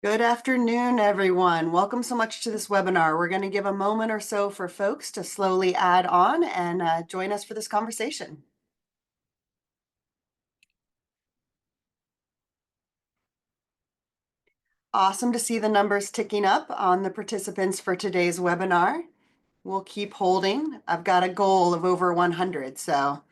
Good afternoon, everyone. Welcome so much to this webinar. We're going to give a moment or so for folks to slowly add on and join us for this conversation. Awesome to see the numbers ticking up on the participants for today's webinar. We'll keep holding. I've got a goal of over 100, so.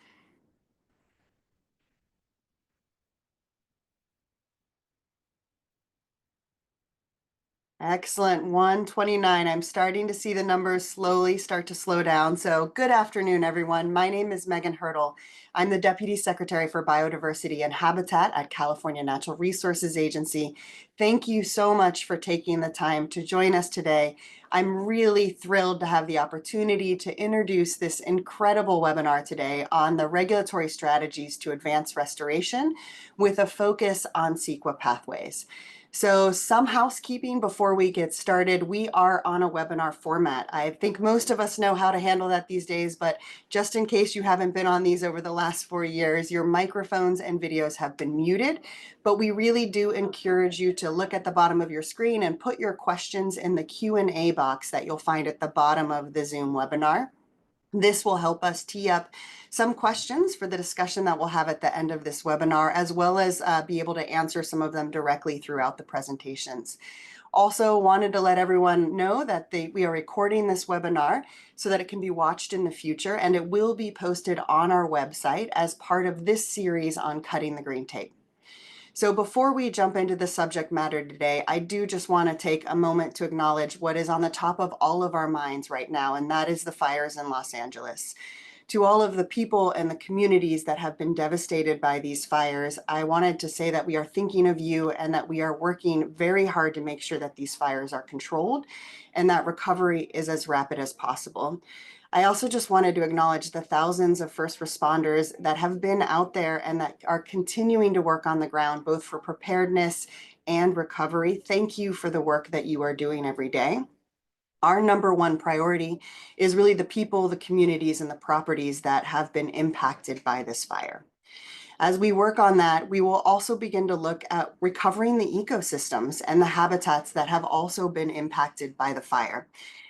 Excellent, 129. I'm starting to see the numbers slowly start to slow down. So good afternoon, everyone. My name is Megan Hurdle. I'm the Deputy Secretary for Biodiversity and Habitat at California Natural Resources Agency. Thank you so much for taking the time to join us today. I'm really thrilled to have the opportunity to introduce this incredible webinar today on the regulatory strategies to advance restoration with a focus on CEQA pathways. So some housekeeping before we get started. We are on a webinar format. I think most of us know how to handle that these days, but just in case you haven't been on these over the last 4 years, your microphones and videos have been muted, but we really do encourage you to look at the bottom of your screen and put your questions in the Q&A box that you'll find at the bottom of the Zoom webinar. This will help us tee up some questions for the discussion that we'll have at the end of this webinar, as well as be able to answer some of them directly throughout the presentations. Also wanted to let everyone know that we are recording this webinar so that it can be watched in the future, and it will be posted on our website as part of this series on cutting the green tape. So before we jump into the subject matter today, I do just want to take a moment to acknowledge what is on the top of all of our minds right now, and that is the fires in Los Angeles. To all of the people and the communities that have been devastated by these fires, I wanted to say that we are thinking of you and that we are working very hard to make sure that these fires are controlled and that recovery is as rapid as possible. I also just wanted to acknowledge the thousands of first responders that have been out there and that are continuing to work on the ground, both for preparedness and recovery. Thank you for the work that you are doing every day. Our number one priority is really the people, the communities, and the properties that have been impacted by this fire. As we work on that, we will also begin to look at recovering the ecosystems and the habitats that have also been impacted by the fire.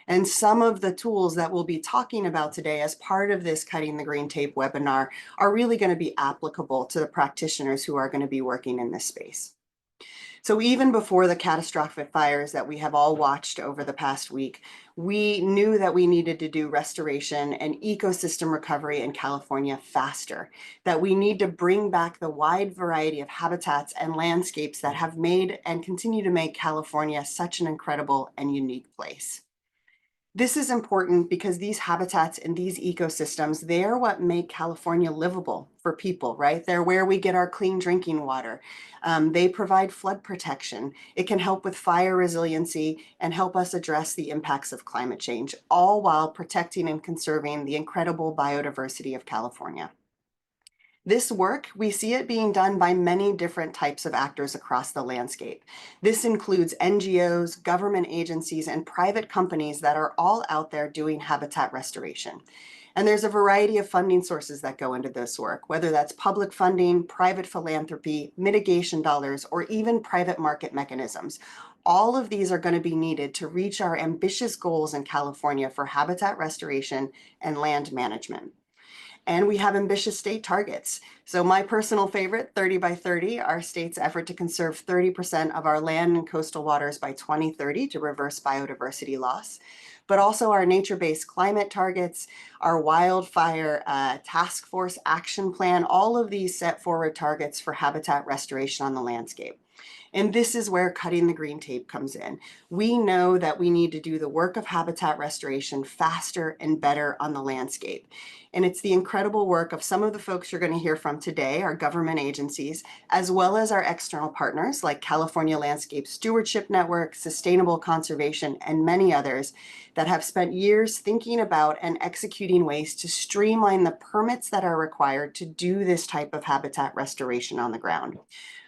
And some of the tools that we'll be talking about today as part of this Cutting the Green Tape webinar are really going to be applicable to the practitioners who are going to be working in this space. So even before the catastrophic fires that we have all watched over the past week, we knew that we needed to do restoration and ecosystem recovery in California faster, that we need to bring back the wide variety of habitats and landscapes that have made and continue to make California such an incredible and unique place. This is important because these habitats and these ecosystems, they are what make California livable for people, right? They're where we get our clean drinking water. They provide flood protection. It can help with fire resiliency and help us address the impacts of climate change, all while protecting and conserving the incredible biodiversity of California. This work, we see it being done by many different types of actors across the landscape. This includes NGOs, government agencies, and private companies that are all out there doing habitat restoration. And there's a variety of funding sources that go into this work, whether that's public funding, private philanthropy, mitigation dollars, or even private market mechanisms. All of these are going to be needed to reach our ambitious goals in California for habitat restoration and land management. And we have ambitious state targets. So my personal favorite, 30 by 30, our state's effort to conserve 30% of our land and coastal waters by 2030 to reverse biodiversity loss, but also our nature-based climate targets, our wildfire task force action plan, all of these set forward targets for habitat restoration on the landscape. And this is where cutting the green tape comes in. We know that we need to do the work of habitat restoration faster and better on the landscape. And it's the incredible work of some of the folks you're going to hear from today, our government agencies, as well as our external partners like California Landscape Stewardship Network, Sustainable Conservation, and many others that have spent years thinking about and executing ways to streamline the permits that are required to do this type of habitat restoration on the ground.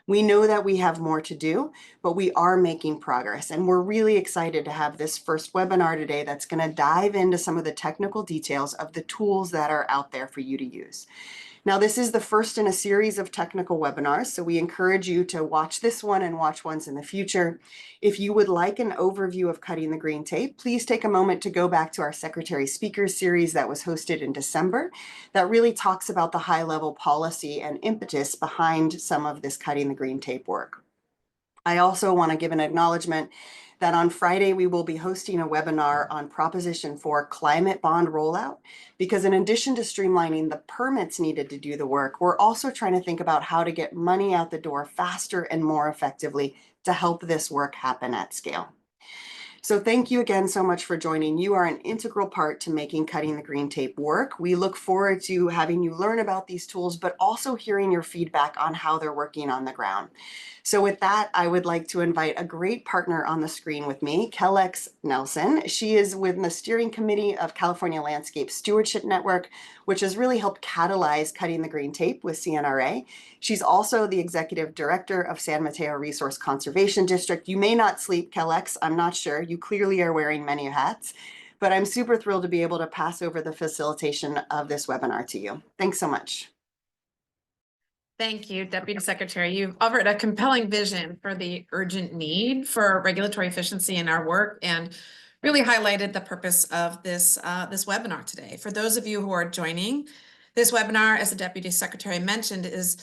We know that we have more to do, but we are making progress. And we're really excited to have this first webinar today that's going to dive into some of the technical details of the tools that are out there for you to use. Now, this is the first in a series of technical webinars, so we encourage you to watch this one and watch ones in the future. If you would like an overview of cutting the green tape, please take a moment to go back to our Secretary Speakers series that was hosted in December that really talks about the high-level policy and impetus behind some of this cutting the green tape work. I also want to give an acknowledgement that on Friday, we will be hosting a webinar on Proposition 4 climate bond rollout, because in addition to streamlining the permits needed to do the work, we're also trying to think about how to get money out the door faster and more effectively to help this work happen at scale. So thank you again so much for joining. You are an integral part to making cutting the green tape work. We look forward to having you learn about these tools, but also hearing your feedback on how they're working on the ground. So with that, I would like to invite a great partner on the screen with me, Kellex Nelson. She is with the steering committee of California Landscape Stewardship Network, which has really helped catalyze cutting the green tape with CNRA. She's also the executive director of San Mateo Resource Conservation District. You may not sleep, Kellex, I'm not sure. You clearly are wearing many hats, but I'm super thrilled to be able to pass over the facilitation of this webinar to you. Thanks so much. Thank you, Deputy Secretary. You've offered a compelling vision for the urgent need for regulatory efficiency in our work and really highlighted the purpose of this webinar today. For those of you who are joining, this webinar, as the Deputy Secretary mentioned, is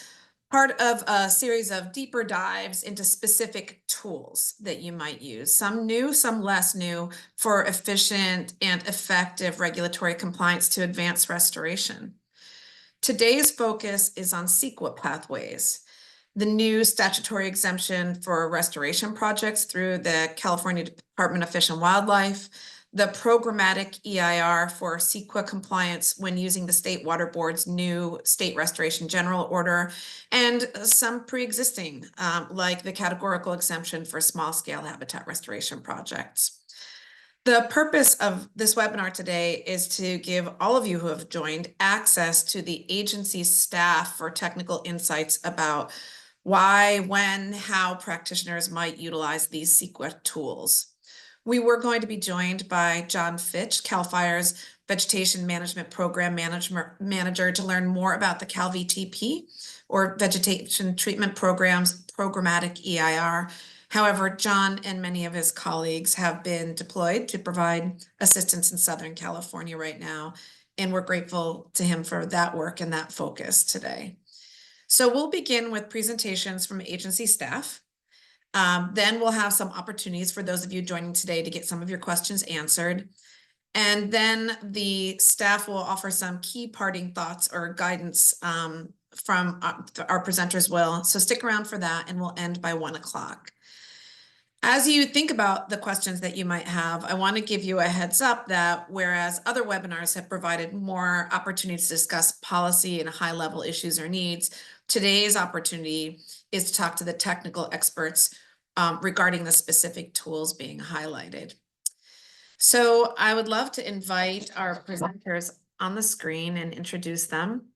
part of a series of deeper dives into specific tools that you might use, some new, some less new, for efficient and effective regulatory compliance to advance restoration. Today's focus is on CEQA pathways, the new statutory exemption for restoration projects through the California Department of Fish and Wildlife, the programmatic EIR for CEQA compliance when using the State Water Board's new State Restoration General Order, and some pre-existing, like the categorical exemption for small-scale habitat restoration projects. The purpose of this webinar today is to give all of you who have joined access to the agency's staff for technical insights about why, when, how practitioners might utilize these CEQA tools. We were going to be joined by John Fitch, CAL FIRE's Vegetation Management Program Manager, to learn more about the Cal VTP, or Vegetation Treatment Program's Programmatic EIR. However, John and many of his colleagues have been deployed to provide assistance in Southern California right now, and we're grateful to him for that work and that focus today. So we'll begin with presentations from agency staff. Then we'll have some opportunities for those of you joining today to get some of your questions answered. And then the staff will offer some key parting thoughts or guidance from our presenters will. So stick around for that, and we'll end by 1 o'clock. As you think about the questions that you might have, I want to give you a heads up that whereas other webinars have provided more opportunities to discuss policy and high-level issues or needs, today's opportunity is to talk to the technical experts regarding the specific tools being highlighted. So I would love to invite our presenters on the screen and introduce them.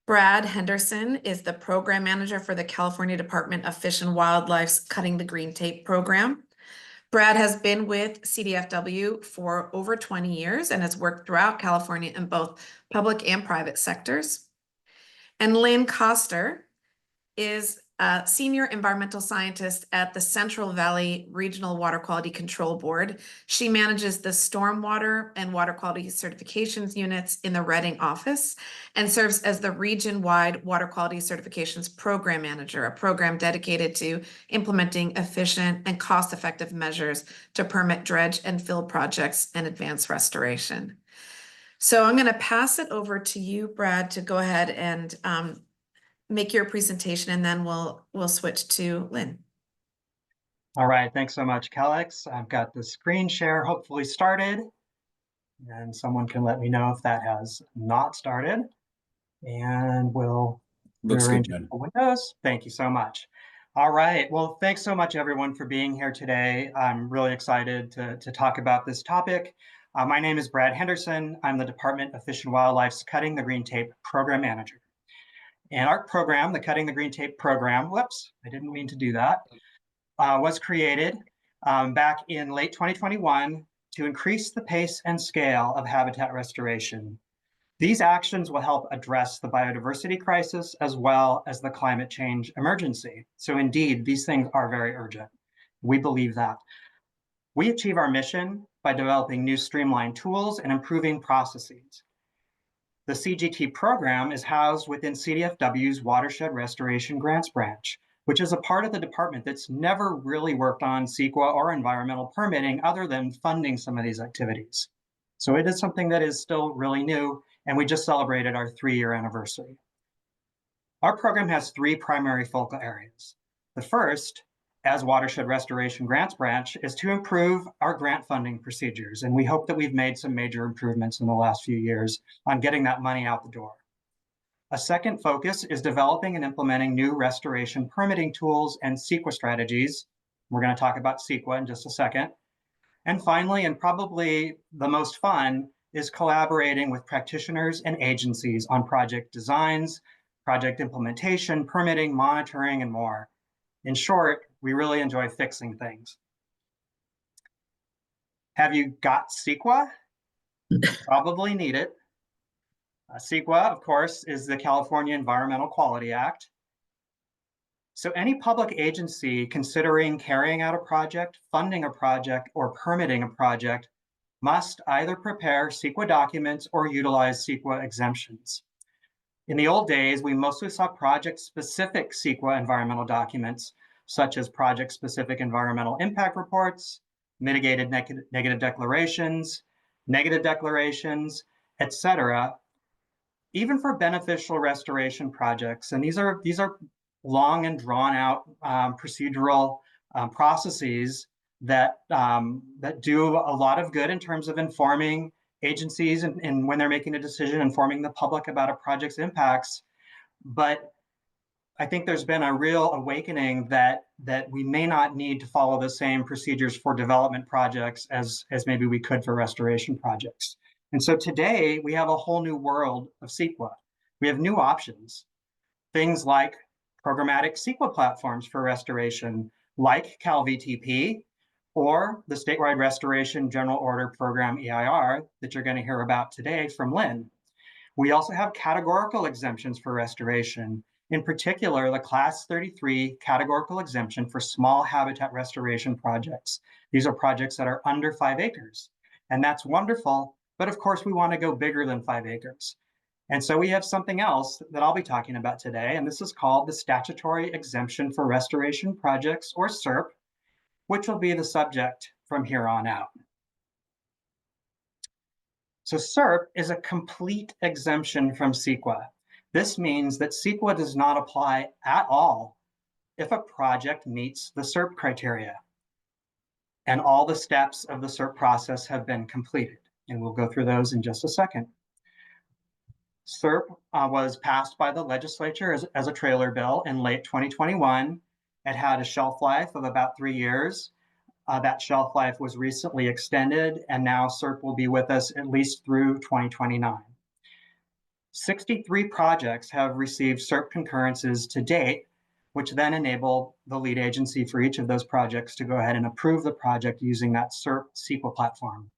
Brad Henderson is the program manager for the California Department of Fish and Wildlife's Cutting the Green Tape program. Brad has been with CDFW for over 20 years and has worked throughout California in both public and private sectors. And Lynn Koster is a senior environmental scientist at the Central Valley Regional Water Quality Control Board. She manages the stormwater and water quality certifications units in the Redding office and serves as the region-wide water quality certifications program manager, a program dedicated to implementing efficient and cost-effective measures to permit dredge and fill projects and advance restoration. So I'm going to pass it over to you, Brad, to go ahead and make your presentation, and then we'll switch to Lynn. All right, thanks so much, Kellex. I've got the screen share hopefully started, and someone can let me know if that has not started. And we'll rearrange the windows. Thank you so much. All right, well, thanks so much, everyone, for being here today. I'm really excited to talk about this topic. My name is Brad Henderson. I'm the Department of Fish and Wildlife's Cutting the Green Tape program manager. And our program, the Cutting the Green Tape program, whoops, I didn't mean to do that, was created back in late 2021 to increase the pace and scale of habitat restoration. These actions will help address the biodiversity crisis as well as the climate change emergency. So indeed, these things are very urgent. We believe that. We achieve our mission by developing new streamlined tools and improving processes. The CGT program is housed within CDFW's Watershed Restoration Grants Branch, which is a part of the department that's never really worked on CEQA or environmental permitting other than funding some of these activities. So it is something that is still really new, and we just celebrated our 3-year anniversary. Our program has 3 primary focal areas. The first, as Watershed Restoration Grants Branch, is to improve our grant funding procedures, and we hope that we've made some major improvements in the last few years on getting that money out the door. A second focus is developing and implementing new restoration permitting tools and CEQA strategies. We're going to talk about CEQA in just a second. And finally, and probably the most fun, is collaborating with practitioners and agencies on project designs, project implementation, permitting, monitoring, and more. In short, we really enjoy fixing things. Have you got CEQA? Probably need it. CEQA, of course, is the California Environmental Quality Act. So any public agency considering carrying out a project, funding a project, or permitting a project must either prepare CEQA documents or utilize CEQA exemptions. In the old days, we mostly saw project-specific CEQA environmental documents, such as project-specific environmental impact reports, mitigated negative declarations, etc., even for beneficial restoration projects. And these are long and drawn-out procedural processes that do a lot of good in terms of informing agencies and when they're making a decision, informing the public about a project's impacts. But I think there's been a real awakening that we may not need to follow the same procedures for development projects as maybe we could for restoration projects. And so today we have a whole new world of CEQA. We have new options, things like programmatic CEQA platforms for restoration, like CalVTP, or the Statewide Restoration General Order Program EIR that you're going to hear about today from Lynn. We also have categorical exemptions for restoration, in particular, the Class 33 categorical exemption for small habitat restoration projects. These are projects that are under 5 acres, and that's wonderful, but of course we want to go bigger than 5 acres. And so we have something else that I'll be talking about today, and this is called the Statutory Exemption for Restoration Projects, or SERP, which will be the subject from here on out. So SERP is a complete exemption from CEQA. This means that CEQA does not apply at all if a project meets the SERP criteria and all the steps of the SERP process have been completed. And we'll go through those in just a second. SERP was passed by the legislature as a trailer bill in late 2021. It had a shelf life of about 3 years. That shelf life was recently extended, and now SERP will be with us at least through 2029. 63 projects have received SERP concurrences to date, which then enable the lead agency for each of those projects to go ahead and approve the project using that SERP CEQA platform.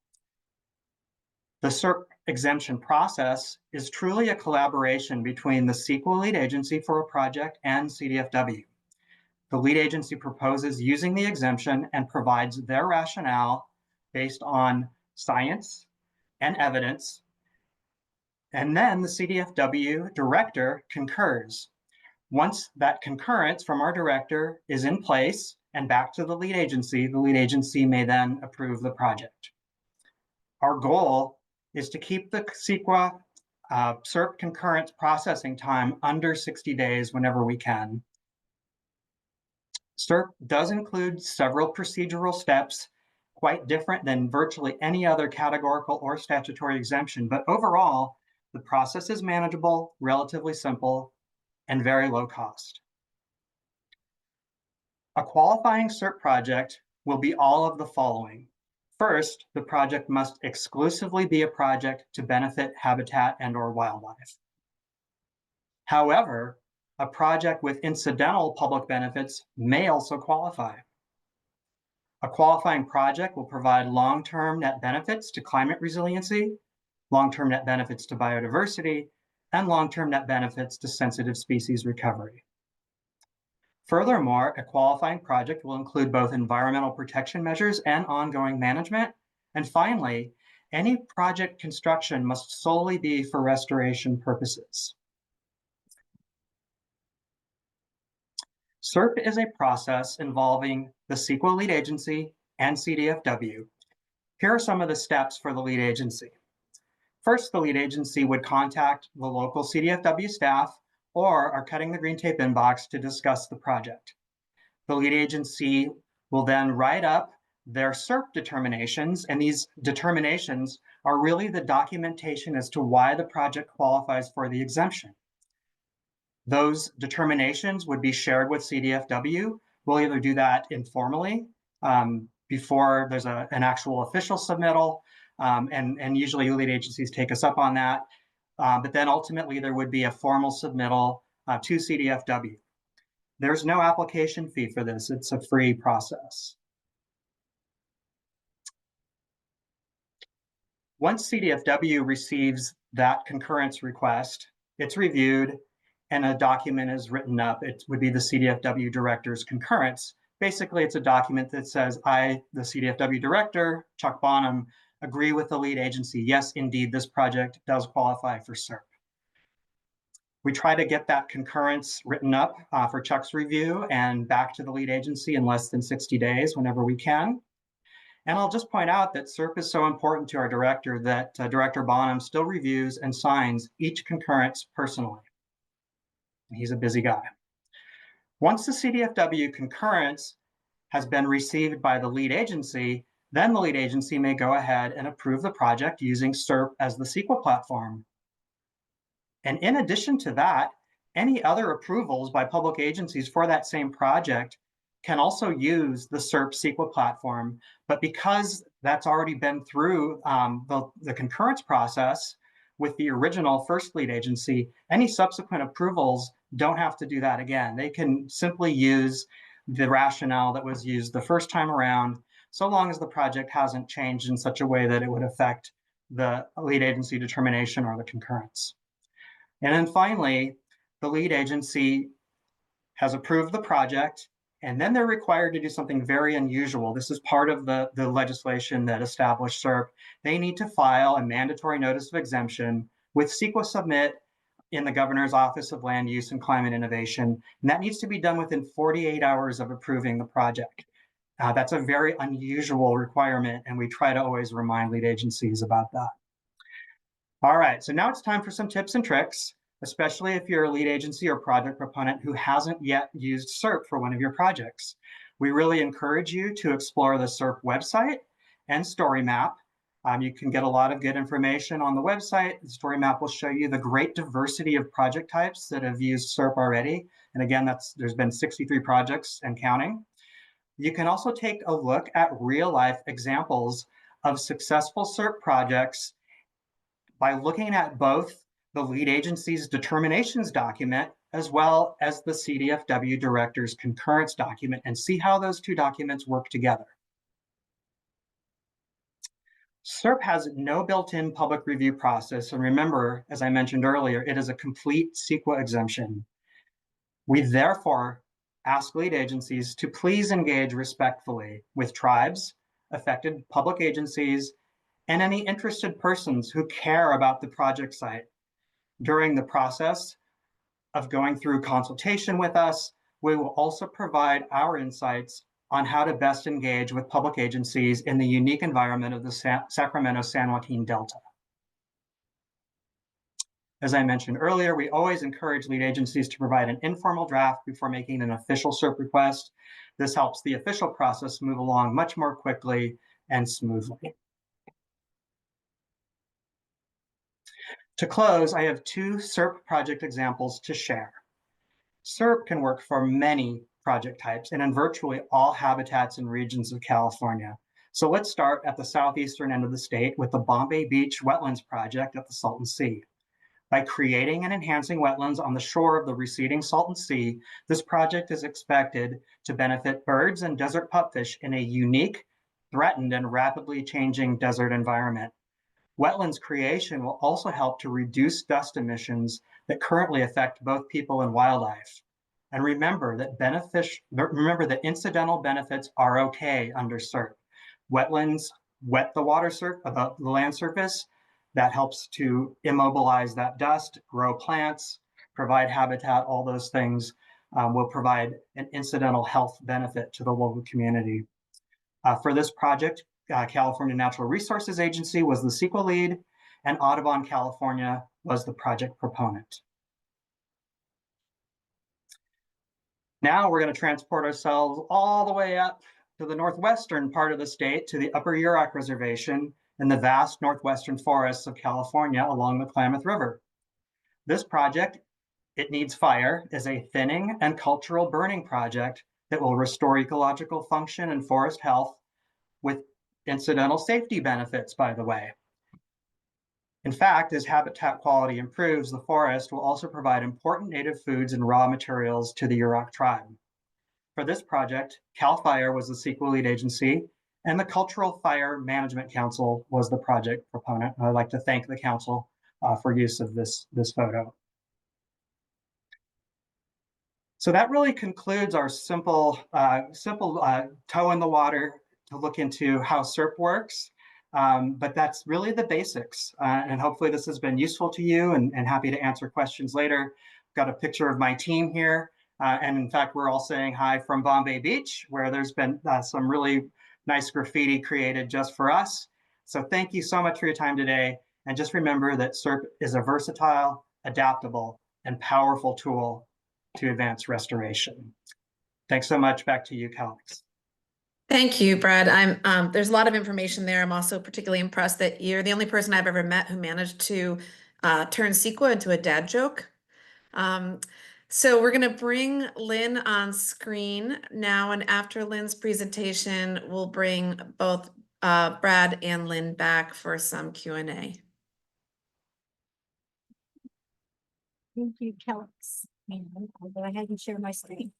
The SERP exemption process is truly a collaboration between the CEQA lead agency for a project and CDFW. The lead agency proposes using the exemption and provides their rationale based on science and evidence. And then the CDFW director concurs. Once that concurrence from our director is in place and back to the lead agency may then approve the project. Our goal is to keep the CEQA SERP concurrence processing time under 60 days whenever we can. SERP does include several procedural steps, quite different than virtually any other categorical or statutory exemption, but overall, the process is manageable, relatively simple, and very low cost. A qualifying SERP project will be all of the following. First, the project must exclusively be a project to benefit habitat and/or wildlife. However, a project with incidental public benefits may also qualify. A qualifying project will provide long-term net benefits to climate resiliency, long-term net benefits to biodiversity, and long-term net benefits to sensitive species recovery. Furthermore, a qualifying project will include both environmental protection measures and ongoing management. And finally, any project construction must solely be for restoration purposes. SERP is a process involving the CEQA lead agency and CDFW. Here are some of the steps for the lead agency. First, the lead agency would contact the local CDFW staff or our Cutting the Green Tape inbox to discuss the project. The lead agency will then write up their SERP determinations, and these determinations are really the documentation as to why the project qualifies for the exemption. Those determinations would be shared with CDFW. We'll either do that informally before there's an actual official submittal, and usually lead agencies take us up on that. But then ultimately there would be a formal submittal to CDFW. There's no application fee for this. It's a free process. Once CDFW receives that concurrence request, it's reviewed and a document is written up. It would be the CDFW director's concurrence. Basically, it's a document that says, I, the CDFW director, Chuck Bonham, agree with the lead agency. Yes, indeed, this project does qualify for SERP. We try to get that concurrence written up for Chuck's review and back to the lead agency in less than 60 days whenever we can. And I'll just point out that SERP is so important to our director that Director Bonham still reviews and signs each concurrence personally. He's a busy guy. Once the CDFW concurrence has been received by the lead agency, then the lead agency may go ahead and approve the project using SERP as the CEQA platform. And in addition to that, any other approvals by public agencies for that same project can also use the SERP CEQA platform. But because that's already been through the concurrence process with the original first lead agency, any subsequent approvals don't have to do that again. They can simply use the rationale that was used the first time around, so long as the project hasn't changed in such a way that it would affect the lead agency determination or the concurrence. And then finally, the lead agency has approved the project, and then they're required to do something very unusual. This is part of the legislation that established SERP. They need to file a mandatory notice of exemption with CEQA Submit in the Governor's Office of Land Use and Climate Innovation, and that needs to be done within 48 hours of approving the project. That's a very unusual requirement, and we try to always remind lead agencies about that. All right, so now it's time for some tips and tricks, especially if you're a lead agency or project proponent who hasn't yet used SERP for one of your projects. We really encourage you to explore the SERP website and story map. You can get a lot of good information on the website. The story map will show you the great diversity of project types that have used SERP already. And again, there's been 63 projects and counting. You can also take a look at real-life examples of successful SERP projects by looking at both the lead agency's determinations document as well as the CDFW director's concurrence document, and see how those two documents work together. SERP has no built-in public review process, and remember, as I mentioned earlier, it is a complete CEQA exemption. We therefore ask lead agencies to please engage respectfully with tribes, affected public agencies, and any interested persons who care about the project site. During the process of going through consultation with us, we will also provide our insights on how to best engage with public agencies in the unique environment of the Sacramento-San Joaquin Delta. As I mentioned earlier, we always encourage lead agencies to provide an informal draft before making an official SERP request. This helps the official process move along much more quickly and smoothly. To close, I have two SERP project examples to share. SERP can work for many project types and in virtually all habitats and regions of California. So let's start at the southeastern end of the state with the Bombay Beach Wetlands Project at the Salton Sea. By creating and enhancing wetlands on the shore of the receding Salton Sea, this project is expected to benefit birds and desert pupfish in a unique, threatened, and rapidly changing desert environment. Wetlands creation will also help to reduce dust emissions that currently affect both people and wildlife. And remember that incidental benefits are okay under CERP. Wetlands wet the the land surface. That helps to immobilize that dust, grow plants, provide habitat. All those things will provide an incidental health benefit to the local community. For this project, California Natural Resources Agency was the CEQA lead, and Audubon, California was the project proponent. Now we're going to transport ourselves all the way up to the northwestern part of the state, to the Upper Yurok Reservation in the vast northwestern forests of California along the Klamath River. This project, It Needs Fire, is a thinning and cultural burning project that will restore ecological function and forest health with incidental safety benefits, by the way. In fact, as habitat quality improves, the forest will also provide important native foods and raw materials to the Yurok tribe. For this project, CAL FIRE was the CEQA lead agency, and the Cultural Fire Management Council was the project proponent. I'd like to thank the council for use of this photo. So that really concludes our simple toe in the water to look into how CERP works. But that's really the basics. And hopefully this has been useful to you, and happy to answer questions later. Got a picture of my team here. And in fact, we're all saying hi from Bombay Beach, where there's been some really nice graffiti created just for us. So thank you so much for your time today. And just remember that CERP is a versatile, adaptable, and powerful tool to advance restoration. Thanks so much. Back to you, Calix. Thank you, Brad. There's a lot of information there. I'm also particularly impressed that you're the only person I've ever met who managed to turn CEQA into a dad joke. So we're going to bring Lynn on screen now, and after Lynn's presentation, we'll bring both Brad and Lynn back for some Q&A. Thank you, Calix. And I'll go ahead and share my screen.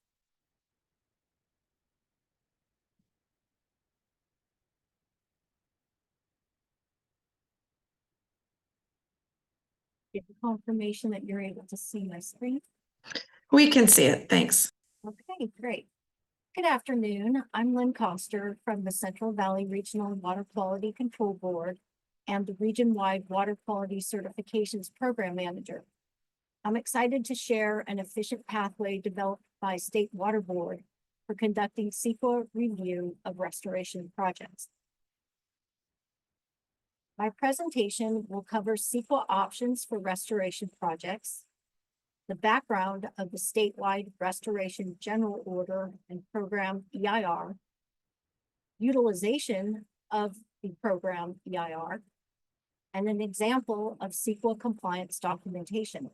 Get the confirmation that you're able to see my screen. We can see it. Thanks. Okay, great. Good afternoon. I'm Lynn Coster from the Central Valley Regional Water Quality Control Board and the region-wide Water Quality Certifications Program Manager. I'm excited to share an efficient pathway developed by State Water Board for conducting CEQA review of restoration projects. My presentation will cover CEQA options for restoration projects, the background of the Statewide Restoration General Order and Program EIR, utilization of the program EIR, and an example of CEQA compliance documentation.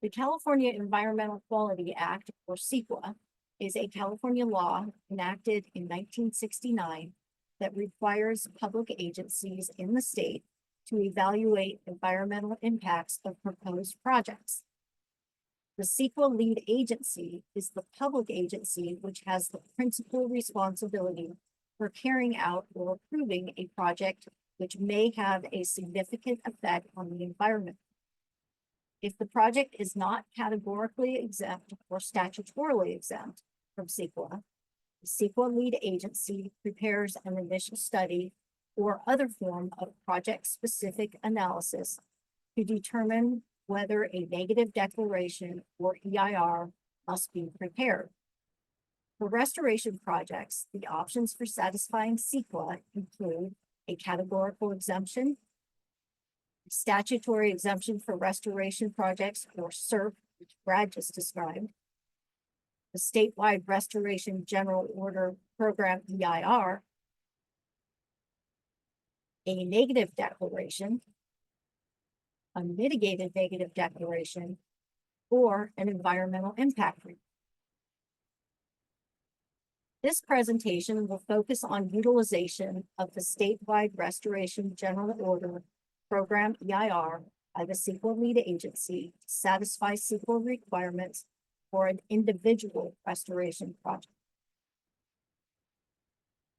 The California Environmental Quality Act, or CEQA, is a California law enacted in 1969 that requires public agencies in the state to evaluate environmental impacts of proposed projects. The CEQA lead agency is the public agency which has the principal responsibility for carrying out or approving a project which may have a significant effect on the environment. If the project is not categorically exempt or statutorily exempt from CEQA, the CEQA lead agency prepares an initial study or other form of project-specific analysis to determine whether a negative declaration or EIR must be prepared. For restoration projects, the options for satisfying CEQA include a categorical exemption, statutory exemption for restoration projects, or SERP, which Brad just described, the Statewide Restoration General Order Program EIR, a negative declaration, a mitigated negative declaration, or an environmental impact report. This presentation will focus on utilization of the Statewide Restoration General Order Program EIR by the CEQA lead agency to satisfy CEQA requirements for an individual restoration project.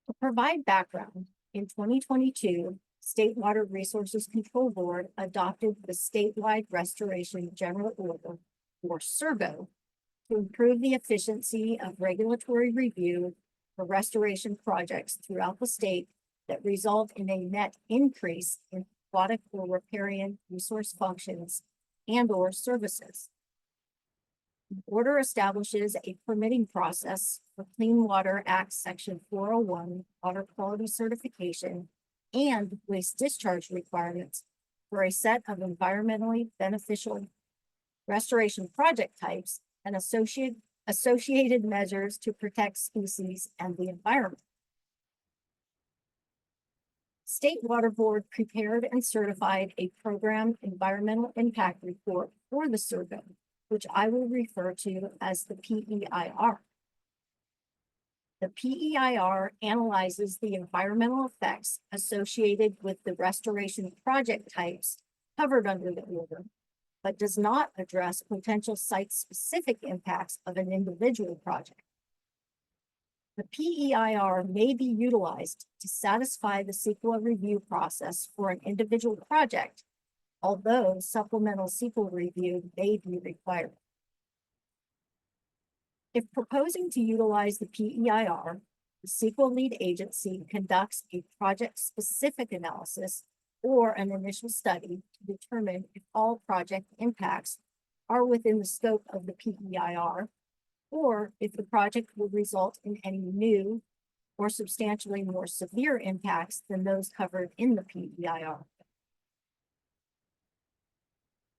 To provide background, In 2022, State Water Resources Control Board adopted the Statewide Restoration General Order, or SRGO, to improve the efficiency of regulatory review for restoration projects throughout the state that result in a net increase in aquatic or riparian resource functions and/or services. The order establishes a permitting process for Clean Water Act Section 401 water quality certification and waste discharge requirements for a set of environmentally beneficial restoration project types and associated measures to protect species and the environment. State Water Board prepared and certified a Program Environmental Impact Report for the SRGO, which I will refer to as the PEIR. The PEIR analyzes the environmental effects associated with the restoration project types covered under the order, but does not address potential site-specific impacts of an individual project. The PEIR may be utilized to satisfy the CEQA review process for an individual project, although supplemental CEQA review may be required. If proposing to utilize the PEIR, the CEQA lead agency conducts a project-specific analysis or an initial study to determine if all project impacts are within the scope of the PEIR, or if the project will result in any new or substantially more severe impacts than those covered in the PEIR.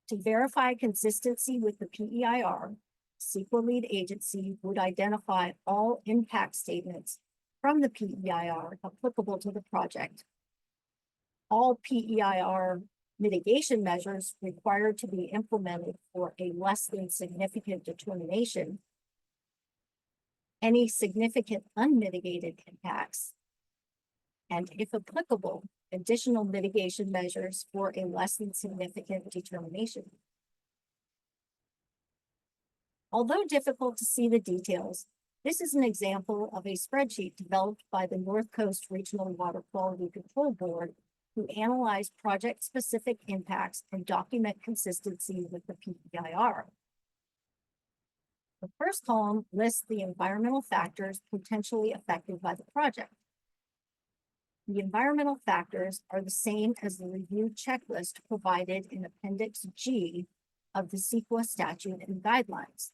To verify consistency with the PEIR, CEQA lead agency would identify all impact statements from the PEIR applicable to the project, all PEIR mitigation measures required to be implemented for a less than significant determination, any significant unmitigated impacts, and if applicable, additional mitigation measures for a less than significant determination. Although difficult to see the details, this is an example of a spreadsheet developed by the North Coast Regional Water Quality Control Board to analyze project-specific impacts and document consistency with the PEIR. The first column lists the environmental factors potentially affected by the project. The environmental factors are the same as the review checklist provided in Appendix G of the CEQA statute and guidelines,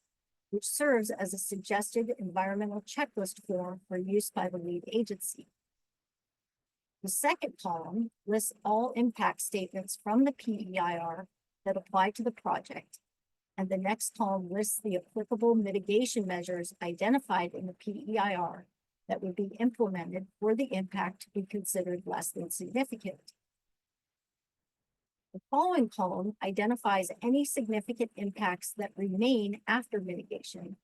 which serves as a suggested environmental checklist form for use by the lead agency. The second column lists all impact statements from the PEIR that apply to the project, and the next column lists the applicable mitigation measures identified in the PEIR that would be implemented for the impact to be considered less than significant. The following column identifies any significant impacts that remain after mitigation,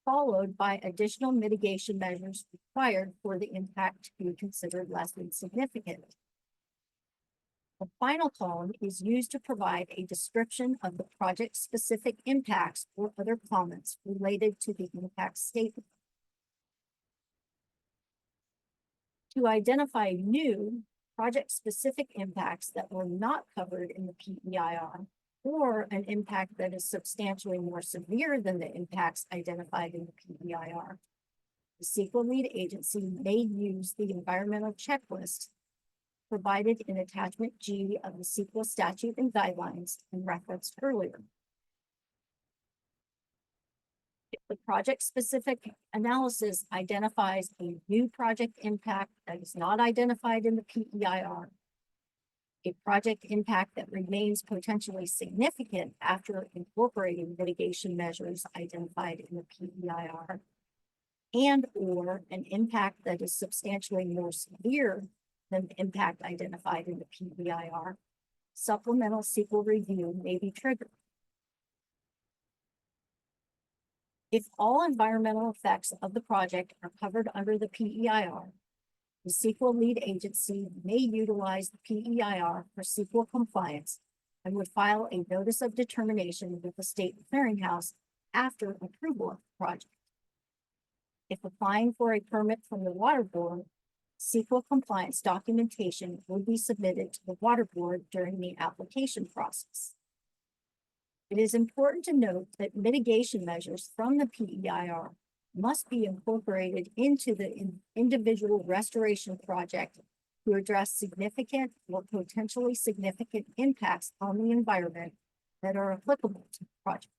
followed by additional mitigation measures required for the impact to be considered less than significant. The final column is used to provide a description of the project-specific impacts or other comments related to the impact statement. To identify new project-specific impacts that were not covered in the PEIR, or an impact that is substantially more severe than the impacts identified in the PEIR, the CEQA lead agency may use the environmental checklist provided in Attachment G of the CEQA statute and guidelines and referenced earlier. If the project-specific analysis identifies a new project impact that is not identified in the PEIR, a project impact that remains potentially significant after incorporating mitigation measures identified in the PEIR, and/or an impact that is substantially more severe than the impact identified in the PEIR, supplemental CEQA review may be triggered. If all environmental effects of the project are covered under the PEIR, the CEQA lead agency may utilize the PEIR for CEQA compliance and would file a notice of determination with the state clearinghouse after approval of the project. If applying for a permit from the water board, CEQA compliance documentation would be submitted to the Water Board during the application process. It is important to note that mitigation measures from the PEIR must be incorporated into the individual restoration project to address significant or potentially significant impacts on the environment that are applicable to the project.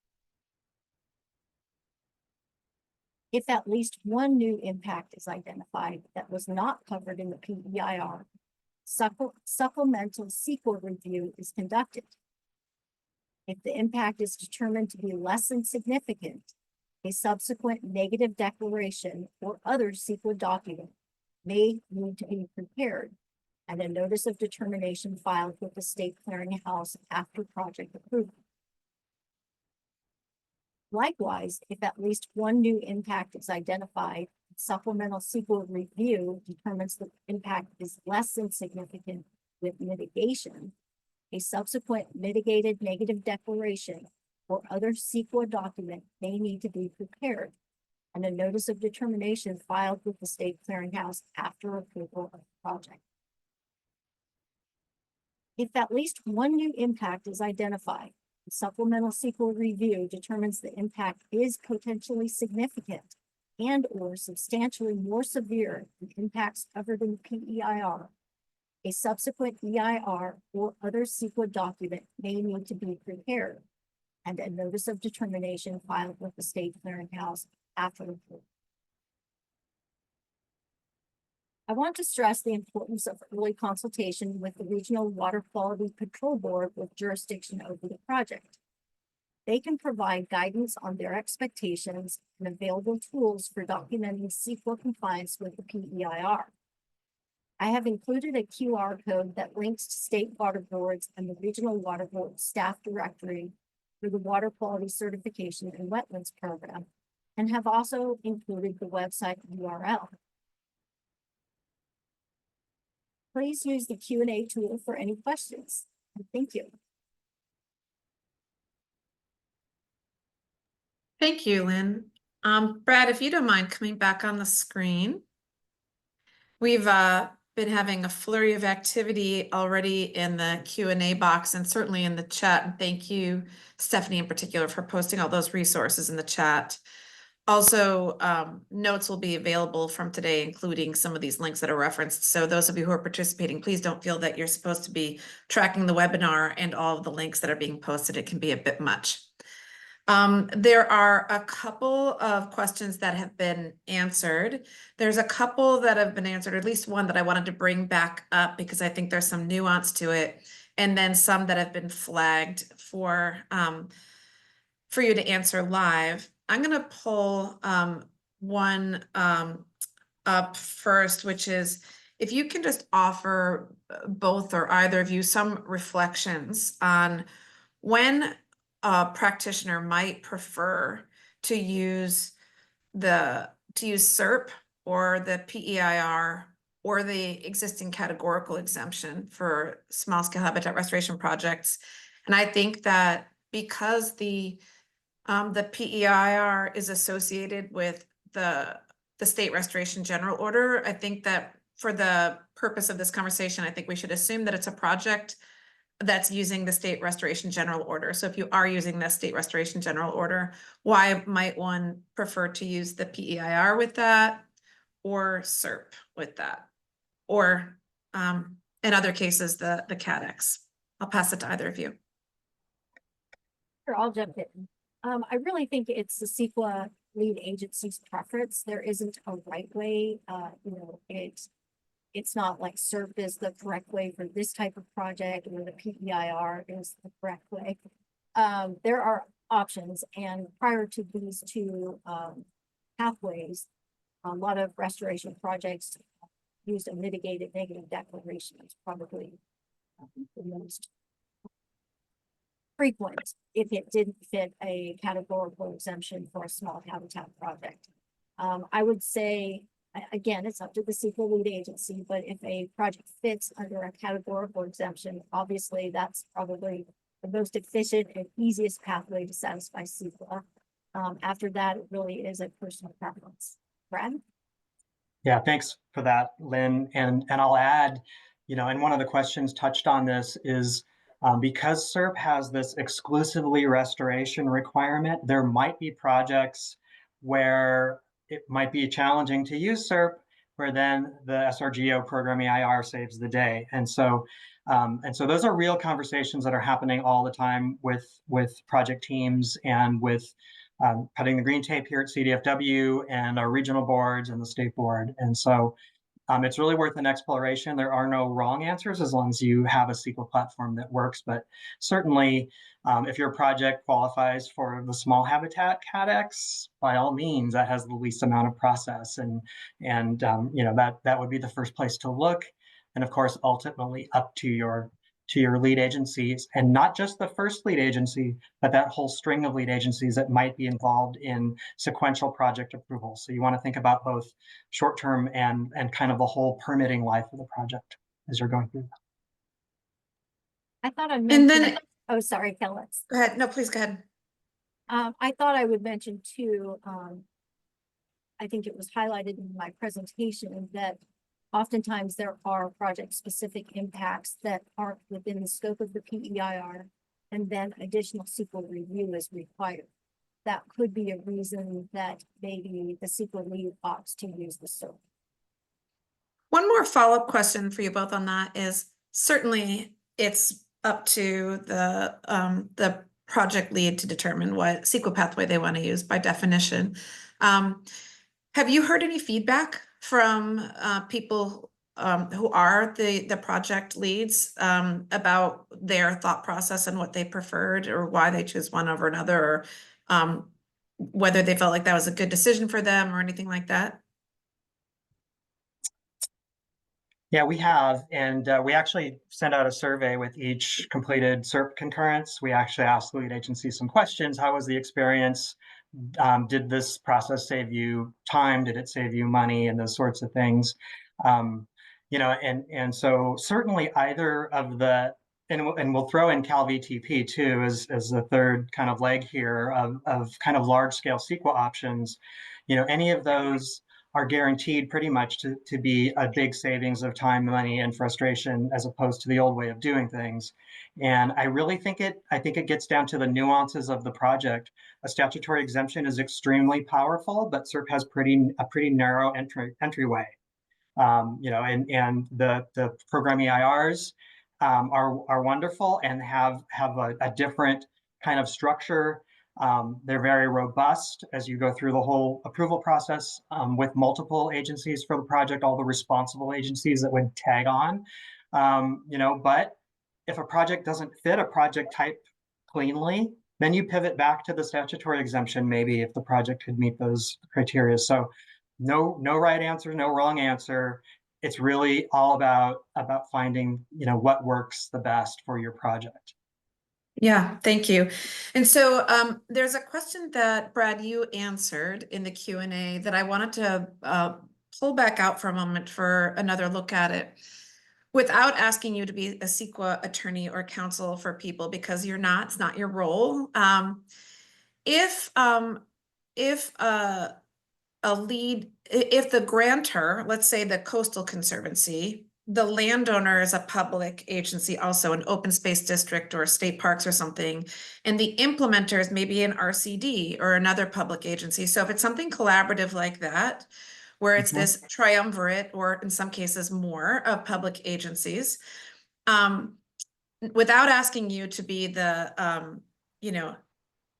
If at least one new impact is identified that was not covered in the PEIR, supplemental CEQA review is conducted. If the impact is determined to be less than significant, a subsequent negative declaration or other CEQA document may need to be prepared and a notice of determination filed with the state clearinghouse after project approval. Likewise, if at least one new impact is identified, supplemental CEQA review determines the impact is less than significant with mitigation, a subsequent mitigated negative declaration or other CEQA document may need to be prepared and a notice of determination filed with the state clearinghouse after approval of the project. If at least one new impact is identified, the supplemental CEQA review determines the impact is potentially significant and or substantially more severe than impacts covered in the PEIR. A subsequent EIR or other CEQA document may need to be prepared and a notice of determination filed with the state clearinghouse after approval. I want to stress the importance of early consultation with the Regional Water Quality Control Board with jurisdiction over the project. They can provide guidance on their expectations and available tools for documenting CEQA compliance with the PEIR. I have included a QR code that links to state water boards and the Regional Water Board staff directory for the Water Quality Certification and Wetlands Program, and have also included the website URL. Please use the Q&A tool for any questions. And thank you. Thank you, Lynn. Brad, if you don't mind coming back on the screen. We've been having a flurry of activity already in the Q&A box and certainly in the chat. And thank you, Stephanie, in particular, for posting all those resources in the chat. Also, notes will be available from today, including some of these links that are referenced. So those of you who are participating, please don't feel that you're supposed to be tracking the webinar and all of the links that are being posted. It can be a bit much. There are a couple of questions that have been answered. There's a couple that have been answered, or at least one that I wanted to bring back up because I think there's some nuance to it. And then some that have been flagged for you to answer live. I'm going to pull one up first, which is if you can just offer both or either of you some reflections on when a practitioner might prefer to use SERP or the PEIR or the existing categorical exemption for small-scale habitat restoration projects. And I think that because the PEIR is associated with the State Restoration General Order, I think that for the purpose of this conversation, I think we should assume that it's a project that's using the State Restoration General Order. So if you are using the State Restoration General Order, why might one prefer to use the PEIR with that or SERP with that? Or in other cases, the CADX. I'll pass it to either of you. Sure, I'll jump in. I really think it's the CEQA lead agency's preference. There isn't a right way. It's not like SERP is the correct way for this type of project or the PEIR is the correct way. There are options, and prior to these two pathways, a lot of restoration projects used a mitigated negative declaration. It's probably the most frequent if it didn't fit a categorical exemption for a small habitat project. I would say, again, it's up to the CEQA lead agency, but if a project fits under a categorical exemption, obviously that's probably the most efficient and easiest pathway to satisfy CEQA. After that, it really is a personal preference. Brad? Yeah, thanks for that, Lynn. And I'll add, and one of the questions touched on this is because SERP has this exclusively restoration requirement, there might be projects where it might be challenging to use SERP, where then the SRGO program EIR saves the day. And so those are real conversations that are happening all the time with project teams and with cutting the green tape here at CDFW and our regional boards and the state board. And so it's really worth an exploration. There are no wrong answers as long as you have a CEQA platform that works. But certainly, if your project qualifies for the small habitat CADX, by all means, that has the least amount of process. And that would be the first place to look. And of course, ultimately up to your lead agencies, and not just the first lead agency, but that whole string of lead agencies that might be involved in sequential project approval. So you want to think about both short-term and kind of the whole permitting life of the project as you're going through. I thought I And mentioned, then, oh, sorry, Kelly. go ahead. No, please go ahead. I thought I would mention too, I think it was highlighted in my presentation that oftentimes there are project-specific impacts that aren't within the scope of the PEIR, and then additional CEQA review is required. That could be a reason that maybe the CEQA lead opts to use the SERP. One more follow-up question for you both on that is certainly it's up to the project lead to determine what CEQA pathway they want to use by definition. Have you heard any feedback from people who are the project leads about their thought process and what they preferred or why they choose one over another, or whether they felt like that was a good decision for them or anything like that? Yeah, we have, and we actually sent out a survey with each completed SERP concurrence. We actually asked the lead agency some questions. How was the experience? Did this process save you time? Did it save you money? And those sorts of things. And so certainly either of the, and we'll throw in CalVTP too as the third kind of leg here of kind of large scale CEQA options. Any of those are guaranteed pretty much to be a big savings of time, money, and frustration as opposed to the old way of doing things. And I really think it gets down to the nuances of the project. A statutory exemption is extremely powerful, but SERP has a pretty narrow entryway. And the program EIRs are wonderful and have a different kind of structure. They're very robust as you go through the whole approval process with multiple agencies for the project, all the responsible agencies that would tag on. But if a project doesn't fit a project type cleanly, then you pivot back to the statutory exemption, maybe if the project could meet those criteria. So no right answer, no wrong answer. It's really all about finding, what works the best for your project. Yeah, thank you. And so there's a question that Brad, you answered in the Q&A that I wanted to pull back out for a moment for another look at it without asking you to be a CEQA attorney or counsel for people, because you're not, it's not your role. If the grantor, let's say the Coastal Conservancy, the landowner is a public agency, also an open space district or state parks or something, and the implementer is maybe an RCD or another public agency. So if it's something collaborative like that, where it's this triumvirate, or in some cases more, of public agencies, without asking you to be the,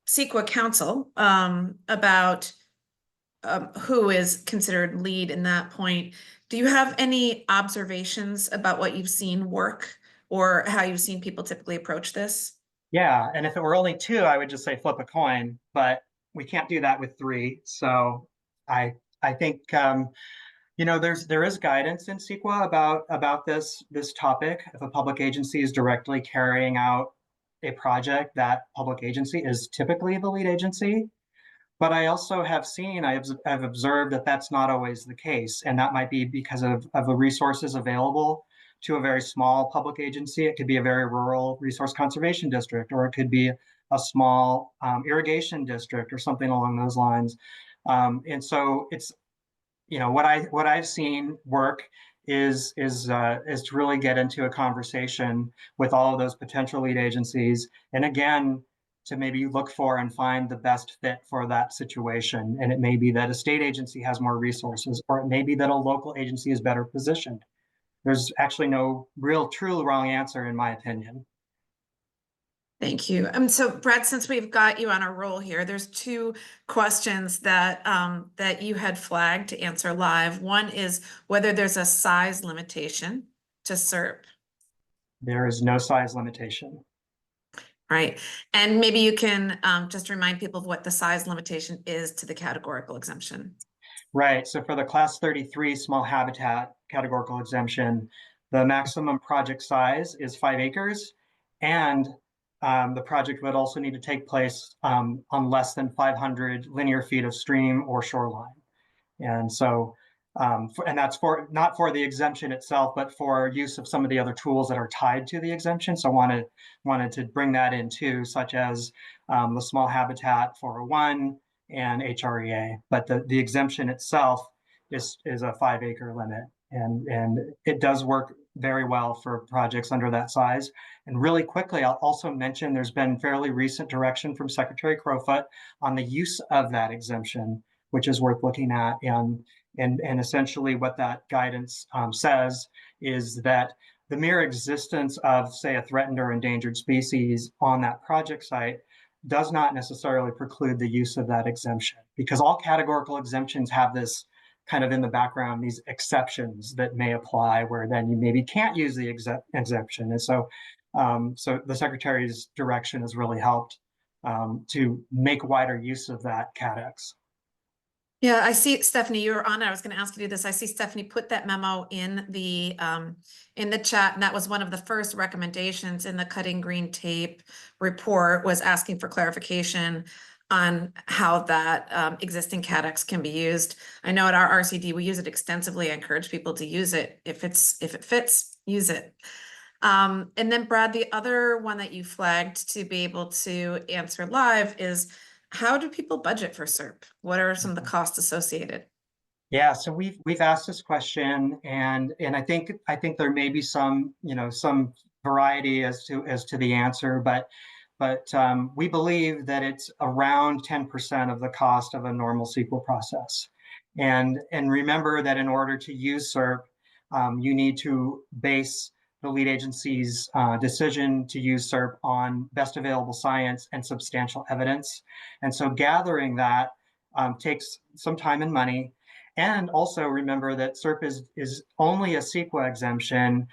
CEQA counsel about who is considered lead in that point, do you have any observations about what you've seen work or how you've seen people typically approach this? Yeah, and if it were only two, I would just say flip a coin, but we can't do that with three. So I think there is guidance in CEQA about this topic. If a public agency is directly carrying out a project, that public agency is typically the lead agency. But I also have seen, I've observed that that's not always the case. And that might be because of the resources available to a very small public agency. It could be a very rural resource conservation district, or it could be a small irrigation district or something along those lines. And so what I've seen work is to really get into a conversation with all of those potential lead agencies, and again, to maybe look for and find the best fit for that situation. And it may be that a state agency has more resources, or it may be that a local agency is better positioned. There's actually no real, true wrong answer, in my opinion. Thank you. So Brad, since we've got you on a roll here, there's two questions that that you had flagged to answer live. One is whether there's a size limitation to SERP. There is no size limitation. Right. And maybe you can just remind people of what the size limitation is to the categorical exemption. Right. So for the class 33 small habitat categorical exemption, the maximum project size is 5 acres, and the project would also need to take place on less than 500 linear feet of stream or shoreline. And so, and that's not for the exemption itself, but for use of some of the other tools that are tied to the exemption. So wanted to bring that in too, such as the small habitat 401 and HREA. But the exemption itself is a 5 acre limit, and it does work very well for projects under that size. And really quickly, I'll also mention there's been fairly recent direction from Secretary Crowfoot on the use of that exemption, which is worth looking at. And essentially what that guidance says is that the mere existence of, say, a threatened or endangered species on that project site does not necessarily preclude the use of that exemption, because all categorical exemptions have this kind of in the background, these exceptions that may apply where then you maybe can't use the exemption. And so, so the Secretary's direction has really helped to make wider use of that CADEX. Yeah, I see, Stephanie, you were on. I was going to ask you to do this. I see Stephanie put that memo in the chat, and that was one of the first recommendations in the Cutting Green Tape report, was asking for clarification on how that existing CADEX can be used. I know at our RCD we use it extensively. I encourage people to use it if it fits, use it. And then Brad, the other one that you flagged to be able to answer live is, how do people budget for SERP? What are some of the costs associated? Yeah, so we've asked this question, and I think there may be some some variety as to the answer, but we believe that it's around 10% of the cost of a normal CEQA process. And remember that in order to use SERP, you need to base the lead agency's decision to use SERP on best available science and substantial evidence. And so gathering that takes some time and money. And also remember that SERP is only a CEQA exemption.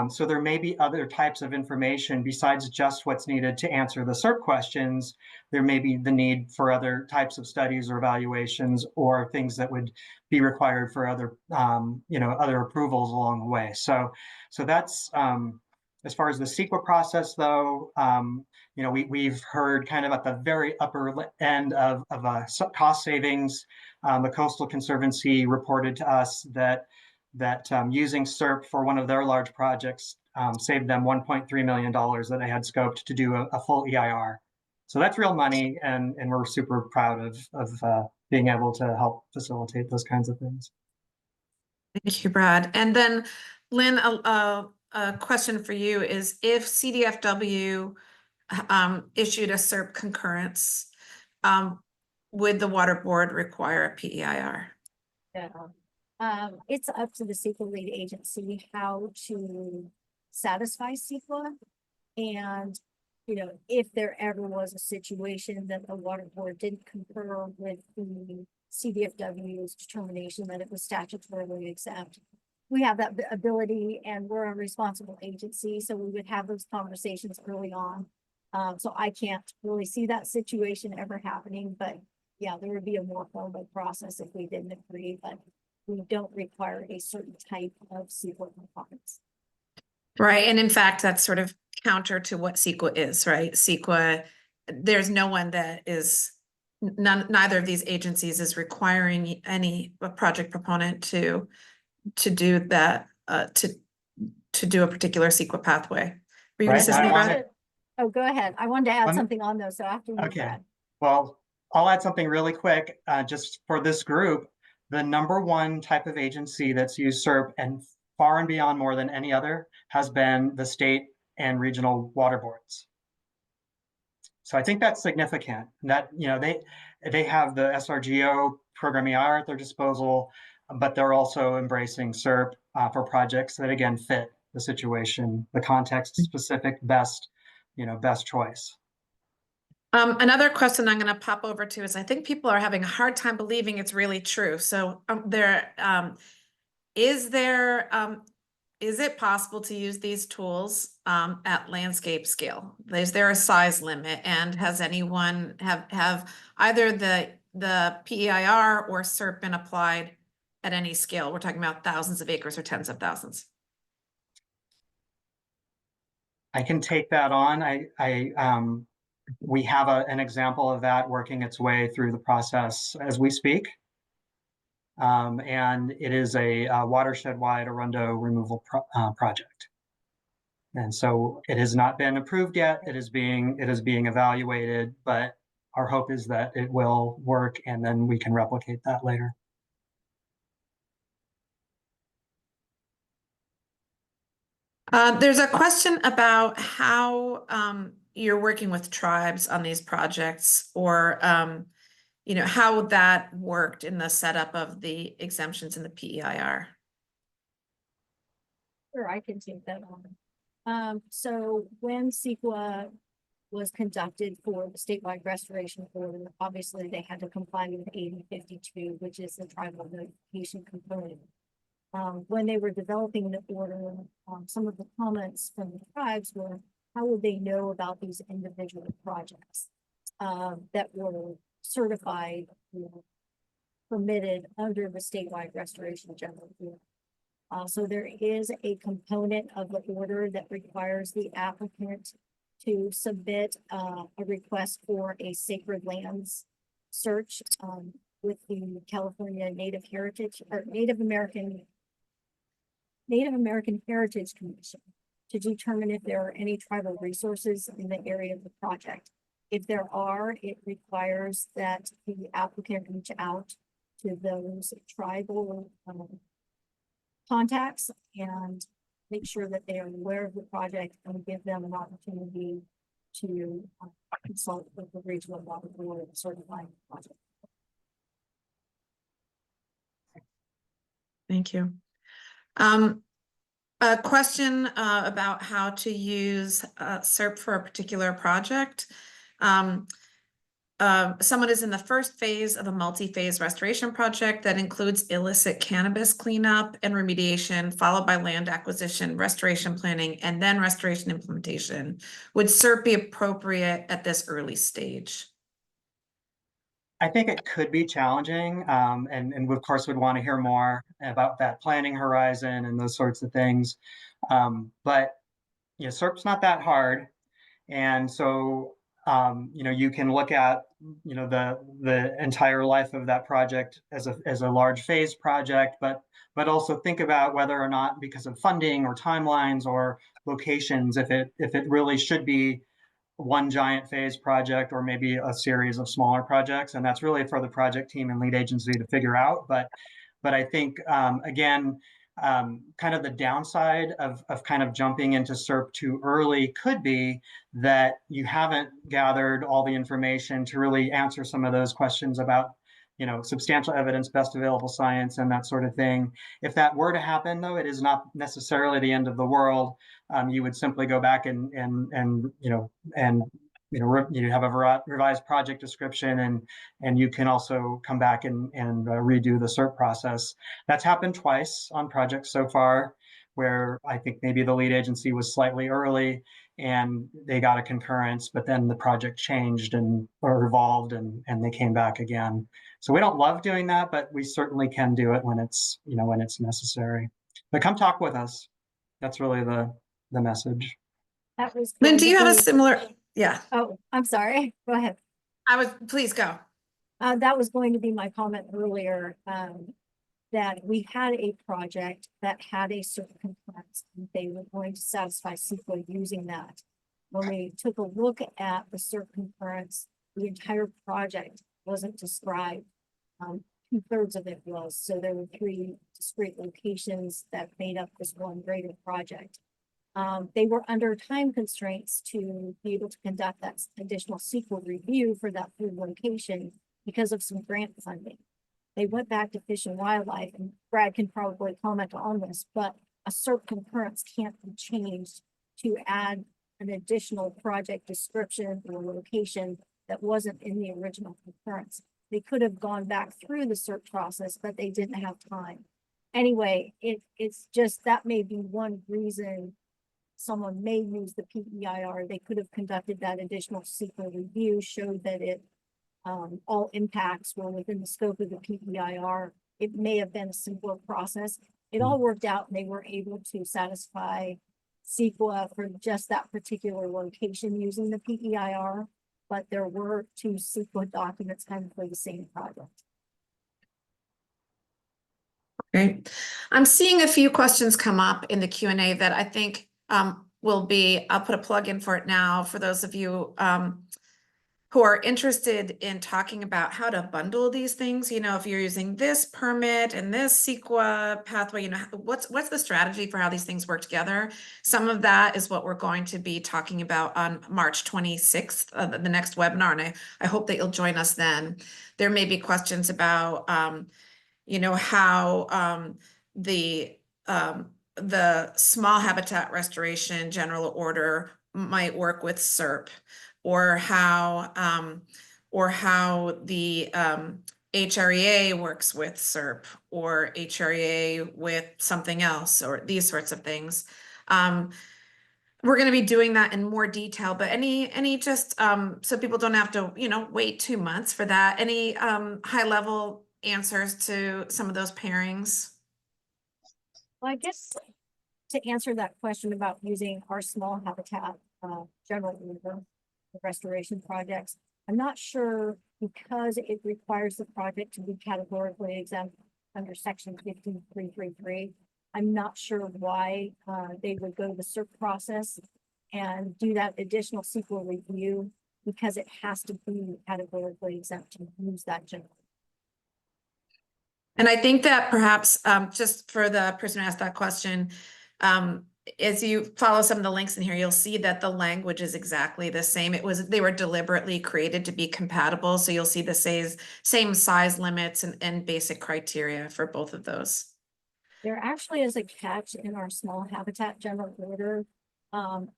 So there may be other types of information besides just what's needed to answer the SERP questions. There may be the need for other types of studies or evaluations, or things that would be required for other, other approvals along the way. So that's as far as the CEQA process, though. We've heard kind of at the very upper end of cost savings. The Coastal Conservancy reported to us that using SERP for one of their large projects saved them $1.3 million that they had scoped to do a full EIR. So that's real money, and we're super proud of being able to help facilitate those kinds of things. Thank you, Brad. And then Lynn, a question for you is, if CDFW issued a SERP concurrence, would the Water Board require a PEIR? Yeah. It's up to the CEQA lead agency how to satisfy CEQA. And, if there ever was a situation that the Water Board didn't concur with the CDFW's determination that it was statutorily exempt, we have that ability, and we're a responsible agency, so we would have those conversations early on. So I can't really see that situation ever happening, but yeah, there would be a more formal process if we didn't agree, but we don't require a certain type of CEQA compliance. Right, and in fact, that's sort of counter to what CEQA is, right? CEQA, there's no one that is, neither of these agencies is requiring any project proponent to do that, to do a particular CEQA pathway. Were you going to say something, Brad? Oh, go ahead. I wanted to add something on those, so after you. Okay. Well, I'll add something really quick, just for this group. the number one type of agency that's used SERP and far and beyond more than any other has been the state and regional water boards. So I think that's significant that, they have the SRGO Programmatic at their disposal, but they're also embracing SERP for projects that again fit the situation, the context specific best choice. Another question I'm going to pop over to is I think people are having a hard time believing it's really true. So is it possible to use these tools at landscape scale? Is there a size limit? And has anyone have either the PEIR or SERP been applied at any scale? We're talking about thousands of acres or tens of thousands. I can take that on. We have an example of that working its way through the process as we speak. And it is a watershed-wide Arundo removal project. And so it has not been approved yet. It is being evaluated, but our hope is that it will work and then we can replicate that later. There's a question about how you're working with tribes on these projects, or how that worked in the setup of the exemptions in the PEIR. Sure, I can take that on. So when CEQA was conducted for the statewide restoration order, obviously they had to comply with 8052, which is the tribal notification component. When they were developing the order, some of the comments from the tribes were, how would they know about these individual projects that were certified or permitted under the statewide restoration general order? So there is a component of the order that requires the applicant to submit a request for a sacred lands search with the California Native Heritage or Native American Heritage Commission to determine if there are any tribal resources in the area of the project. If there are, it requires that the applicant reach out to those tribal contacts and make sure that they are aware of the project and give them an opportunity to consult with the regional water board and certify the project. Thank you. A question about how to use SERP for a particular project. Someone is in the first phase of a multi-phase restoration project that includes illicit cannabis cleanup and remediation, followed by land acquisition, restoration planning, and then restoration implementation. Would SERP be appropriate at this early stage? I think it could be challenging, and we of course would want to hear more about that planning horizon and those sorts of things. But SERP's not that hard, and so you can look at the entire life of that project as a large phase project, but also think about whether or not, because of funding or timelines or locations, if it really should be one giant phase project or maybe a series of smaller projects. And that's really for the project team and lead agency to figure out. But I think, again, kind of the downside of kind of jumping into SERP too early could be that you haven't gathered all the information to really answer some of those questions about substantial evidence, best available science, and that sort of thing. If that were to happen, though, it is not necessarily the end of the world. You would simply go back and you have a revised project description, and you can also come back and redo the SERP process. That's happened twice on projects so far, where I think maybe the lead agency was slightly early and they got a concurrence, but then the project changed or evolved and they came back again. So we don't love doing that, but we certainly can do it when it's necessary. But come talk with us. That's really the message. That was Lynn, do you have a similar? Yeah. Oh, I'm sorry. Go ahead. Please go. That was going to be my comment earlier, that we had a project that had a certain concurrence. They were going to satisfy CEQA using that. When we took a look at the certain concurrence, the entire project wasn't described 2/3 of it was. So there were 3 discrete locations that made up this one greater project. They were under time constraints to be able to conduct that additional CEQA review for that 3rd location because of some grant funding. They went back to Fish and Wildlife, and Brad can probably comment on this, but a CERP concurrence can't be changed to add an additional project description or location that wasn't in the original concurrence. They could have gone back through the CERP process, but they didn't have time. Anyway, it's just, that may be one reason someone may use the PEIR. They could have conducted that additional CEQA review, showed that it all impacts were within the scope of the PEIR. It may have been a simpler process. It all worked out, and they were able to satisfy CEQA for just that particular location using the PEIR, but there were 2 CEQA documents kind of for the same project. Great. I'm seeing a few questions come up in the Q&A that I think will be, I'll put a plug in for it now for those of you who are interested in talking about how to bundle these things. You know, if you're using this permit and this CEQA pathway, you know, what's the strategy for how these things work together? Some of that is what we're going to be talking about on March 26th, the next webinar, and I hope that you'll join us then. There may be questions about, you know, how the Small Habitat Restoration General Order might work with CERP, or how the HREA works with CERP, or HREA with something else, or these sorts of things. We're going to be doing that in more detail, but any just so people don't have to, you know, wait 2 months for that. Any high level answers to some of those pairings? Well, I guess to answer that question about using our small habitat general order for restoration projects, I'm not sure, because it requires the project to be categorically exempt under section 15333. I'm not sure why they would go the CERP process and do that additional CEQA review, because it has to be categorically exempt to use that general. And I think that perhaps just for the person who asked that question, as you follow some of the links in here, you'll see that the language is exactly the same. They were deliberately created to be compatible. So you'll see the same size limits and basic criteria for both of those. There actually is a catch in our small habitat general order.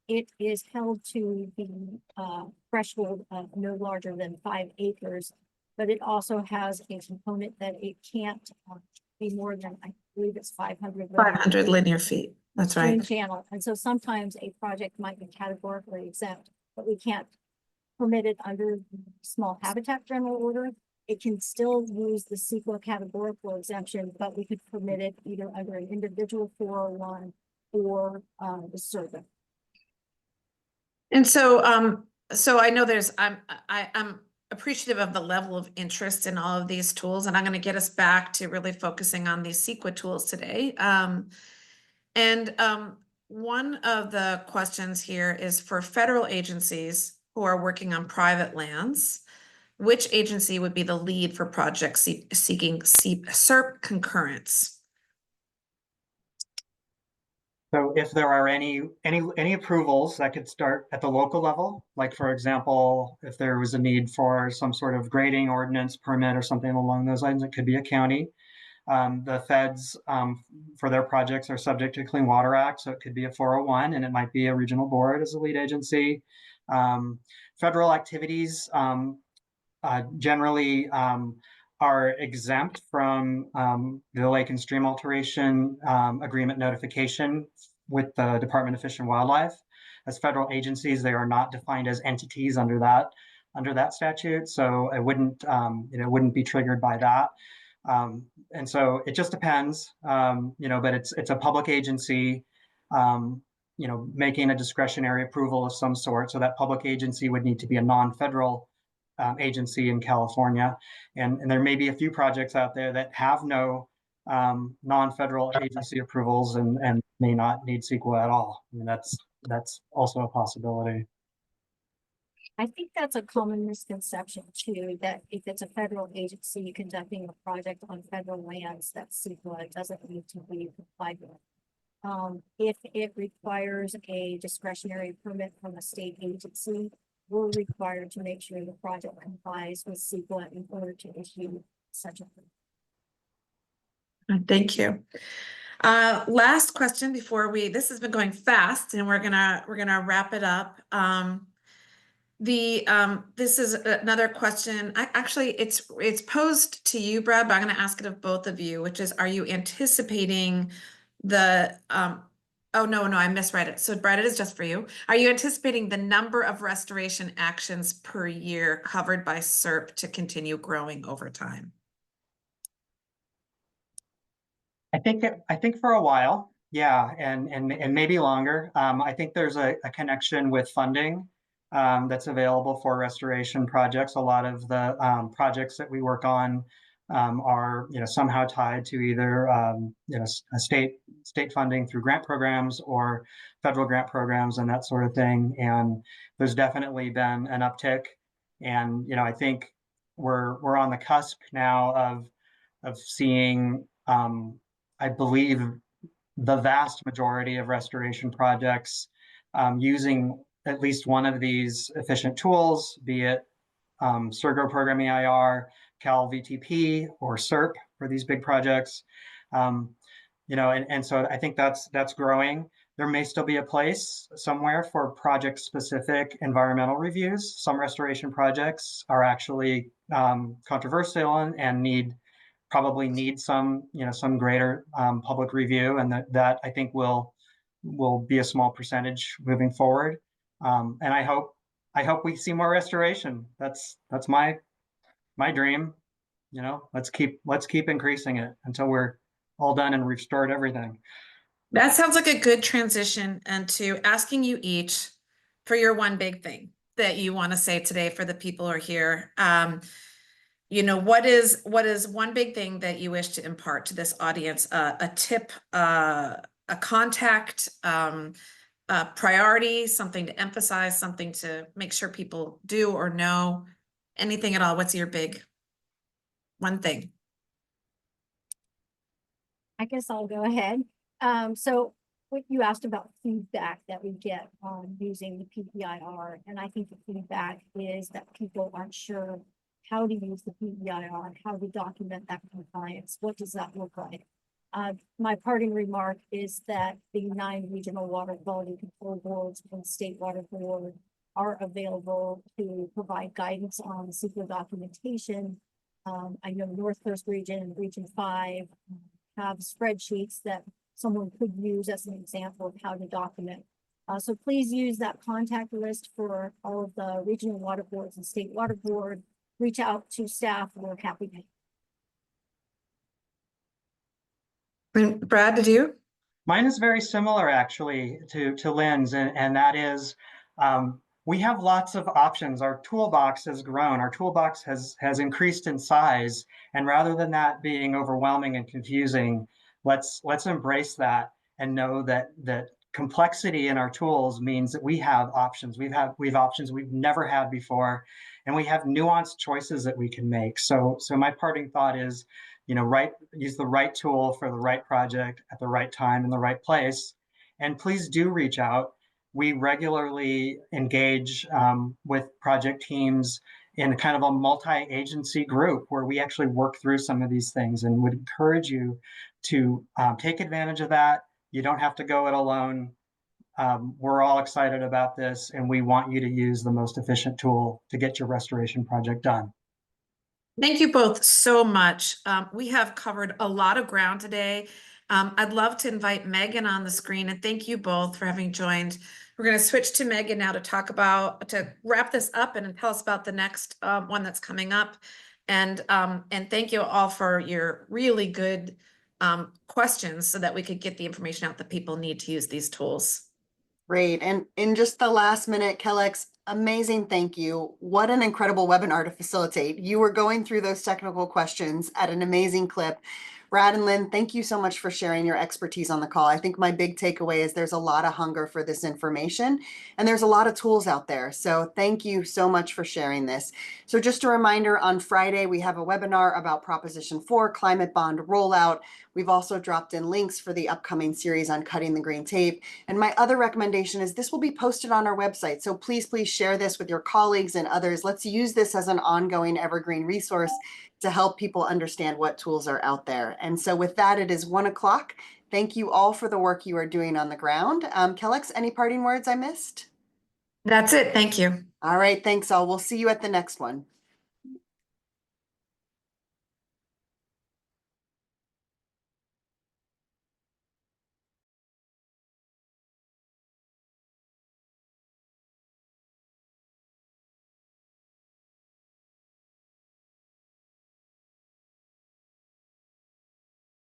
It is held to the threshold of no larger than 5 acres, but it also has a component that it can't be more than, I believe it's 500 linear feet. That's right. Channel. And so sometimes a project might be categorically exempt, but we can't permit it under the small habitat general order. It can still use the CEQA categorical exemption, but we could permit it either under an individual 401 or the CERB. And so, so I know I'm appreciative of the level of interest in all of these tools, and I'm going to get us back to really focusing on these CEQA tools today. One of the questions here is for federal agencies who are working on private lands, which agency would be the lead for projects seeking CERP concurrence? So if there are any approvals that could start at the local level, like for example, if there was a need for some sort of grading ordinance permit or something along those lines, it could be a county. The feds for their projects are subject to Clean Water Act, so it could be a 401, and it might be a regional board as a lead agency. Federal activities generally are exempt from the Lake and Stream Alteration Agreement notification with the Department of Fish and Wildlife. As federal agencies, they are not defined as entities under that statute, so it wouldn't be triggered by that. And so it just depends, but it's a public agency, making a discretionary approval of some sort. So that public agency would need to be a non-federal agency in California. And there may be a few projects out there that have no non-federal agency approvals and may not need CEQA at all. I mean, that's also a possibility. I think that's a common misconception too, that if it's a federal agency conducting a project on federal lands, that CEQA doesn't need to be complied with. If it requires a discretionary permit from a state agency, we're required to make sure the project complies with CEQA in order to issue such a permit. Thank you. Last question before this has been going fast and we're gonna wrap it up. This is another question. Actually, it's posed to you, Brad, but I'm gonna ask it of both of you, which is, are you anticipating the, oh, no, I misread it. So Brad, it is just for you. Are you anticipating the number of restoration actions per year covered by SERP to continue growing over time? I think for a while, yeah, and maybe longer. I think there's a connection with funding that's available for restoration projects. A lot of the projects that we work on are somehow tied to either a state funding through grant programs or federal grant programs and that sort of thing. And there's definitely been an uptick. And I think we're on the cusp now of seeing. I believe the vast majority of restoration projects using at least one of these efficient tools, be it Surgo Program EIR, Cal VTP, or SERP for these big projects. And so I think that's growing. There may still be a place somewhere for project-specific environmental reviews. Some restoration projects are actually controversial and probably need some greater public review, and that I think will be a small percentage moving forward. And I hope we see more restoration. That's my dream. Let's keep increasing it until we're all done and restored everything. That sounds like a good transition into asking you each for your one big thing that you want to say today for the people who are here. What is one big thing that you wish to impart to this audience? A tip, a contact, a priority, something to emphasize, something to make sure people do or know, anything at all. What's your big one thing? I guess I'll go ahead. So what you asked about feedback that we get on using the PPIR, and I think the feedback is that people aren't sure how to use the PPIR, how to document that compliance. What does that look like? My parting remark is that the 9 regional water quality control boards and state water board are available to provide guidance on CEQA documentation. I know Northwest Region and Region 5 have spreadsheets that someone could use as an example of how to document. So please use that contact list for all of the regional water boards and state water board. Reach out to staff. We're happy to. And Brad, did you? Mine is very similar actually to Lynn's, and that is we have lots of options. Our toolbox has grown. Our toolbox has increased in size, and rather than that being overwhelming and confusing, let's embrace that and know that complexity in our tools means that we have options. We have options we've never had before, and we have nuanced choices that we can make. So my parting thought is, use the right tool for the right project at the right time in the right place, and please do reach out. We regularly engage with project teams in kind of a multi-agency group where we actually work through some of these things, and would encourage you to take advantage of that. You don't have to go it alone. We're all excited about this, and we want you to use the most efficient tool to get your restoration project done. Thank you both so much. We have covered a lot of ground today. I'd love to invite Megan on the screen, and thank you both for having joined. We're going to switch to Megan now to wrap this up and tell us about the next one that's coming up. And thank you all for your really good questions so that we could get the information out that people need to use these tools. Great. And in just the last minute, Kellex, amazing. Thank you. What an incredible webinar to facilitate. You were going through those technical questions at an amazing clip. Brad and Lynn, thank you so much for sharing your expertise on the call. I think my big takeaway is there's a lot of hunger for this information and there's a lot of tools out there. So thank you so much for sharing this. So just a reminder, on Friday, we have a webinar about Proposition 4 climate bond rollout. We've also dropped in links for the upcoming series on cutting the green tape. And my other recommendation is this will be posted on our website. So please share this with your colleagues and others. Let's use this as an ongoing evergreen resource to help people understand what tools are out there. And so with that, it is 1 o'clock. Thank you all for the work you are doing on the ground. Kellex, any parting words I missed? That's it. Thank you. All right, thanks all. We'll see you at the next one.